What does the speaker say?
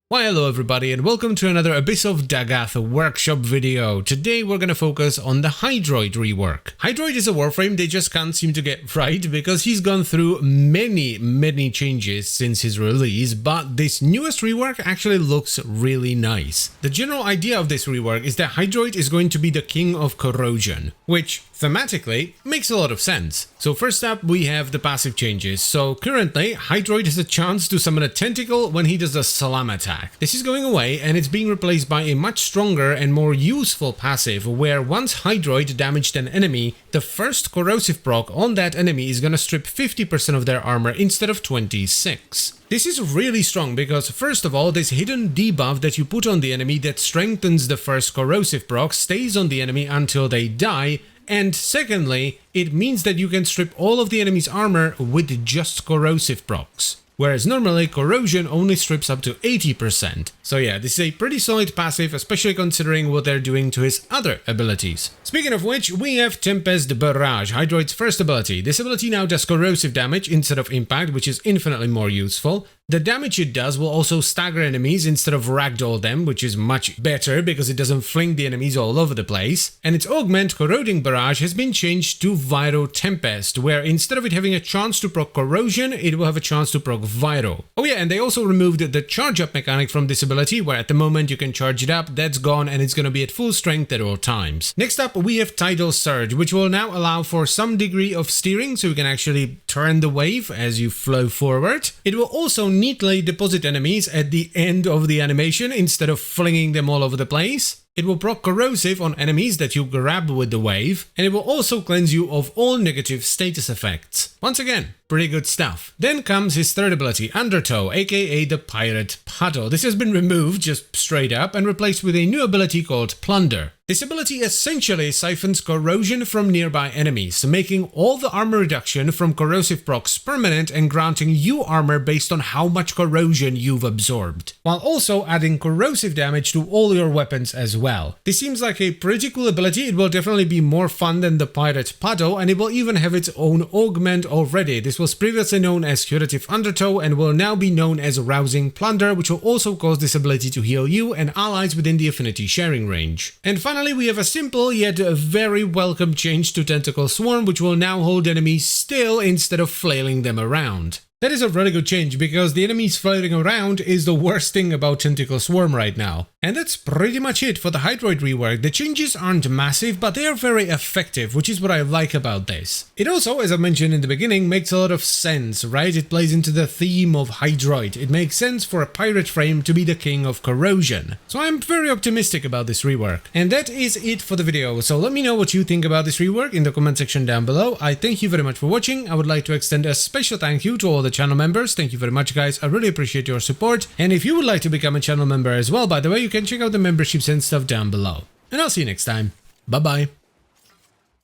Why hello everybody and welcome to another Abyss of Dagath workshop video. Today we're gonna focus on the Hydroid rework. Hydroid is a Warframe they just can't seem to get right because he's gone through many changes since his release, but this newest rework actually looks really nice. The general idea of this rework is that Hydroid is going to be the king of corrosion, which thematically makes a lot of sense. So first up we have the passive changes. So currently Hydroid has a chance to summon a tentacle when he does a slam attack. This is going away and it's being replaced by a much stronger and more useful passive where once Hydroid damaged an enemy, the first corrosive proc on that enemy is gonna strip 50% of their armor instead of 26. This is really strong because first of all, this hidden debuff that you put on the enemy that strengthens the first corrosive proc stays on the enemy until they die, and secondly, it means that you can strip all of the enemy's armor with just corrosive procs. Whereas normally corrosion only strips up to 80%. So yeah, this is a pretty solid passive, especially considering what they're doing to his other abilities. Speaking of which, we have Tempest Barrage, Hydroid's first ability. This ability now does corrosive damage instead of impact, which is infinitely more useful. The damage it does will also stagger enemies instead of ragdoll them, which is much better because it doesn't fling the enemies all over the place. And its augment, Corroding Barrage, has been changed to Viro Tempest, where instead of it having a chance to proc corrosion, it will have a chance to proc Viro. Oh yeah, and they also removed the charge up mechanic from this ability, where at the moment you can charge it up, that's gone, and it's gonna be at full strength at all times. Next up, we have Tidal Surge, which will now allow for some degree of steering, so you can actually turn the wave as you flow forward. It will also neatly deposit enemies at the end of the animation instead of flinging them all over the place. It will proc corrosive on enemies that you grab with the wave, and it will also cleanse you of all negative status effects. Once again, pretty good stuff. Then comes his third ability, Undertow, aka the Pirate Paddle. This has been removed just straight up and replaced with a new ability called Plunder. This ability essentially siphons corrosion from nearby enemies, making all the armor reduction from corrosive procs permanent and granting you armor based on how much corrosion you've absorbed, while also adding corrosive damage to all your weapons as well. This seems like a pretty cool ability. It will definitely be more fun than the Pirate Paddle, and it will even have its own augment already. This was previously known as Curative Undertow and will now be known as Rousing Plunder, which will also cause this ability to heal you and allies within the affinity sharing range. And finally, we have a simple yet very welcome change to Tentacle Swarm, which will now hold enemies still instead of flailing them around. That is a really good change because the enemies flailing around is the worst thing about Tentacle Swarm right now. And that's pretty much it for the Hydroid rework. The changes aren't massive, but they are very effective, which is what I like about this. It also, as I mentioned in the beginning, makes a lot of sense, right? It plays into the theme of Hydroid. It makes sense for a pirate frame to be the king of corrosion. So I'm very optimistic about this rework. And that is it for the video. So let me know what you think about this rework in the comment section down below. I thank you very much for watching. I would like to extend a special thank you to all the channel members. Thank you very much, guys. I really appreciate your support. And if you would like to become a channel member as well, by the way, you can check out the memberships and stuff down below. And I'll see you next time. Bye bye.